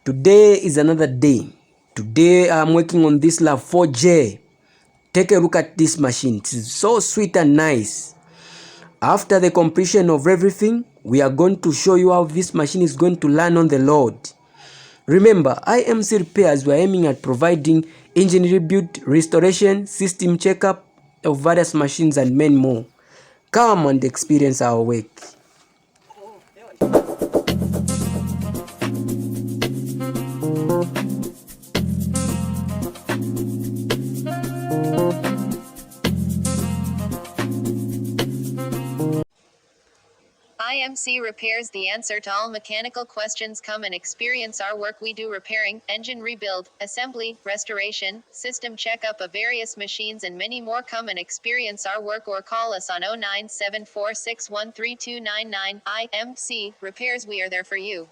Today is another day. Today I'm working on this Love 4J. Take a look at this machine. It's so sweet and nice. After the completion of everything, we are going to show you how this machine is going to learn on the Lord. Remember, IMC Repairs, we are aiming at providing engine rebuild, restoration, system checkup of various machines and many more. Come and experience our work. IMC Repairs, the answer to all mechanical questions. Come and experience our work. We do repairing, engine rebuild, assembly, restoration, system checkup of various machines and many more. Come and experience our work or call us on 0974613299. IMC Repairs, we are there for you.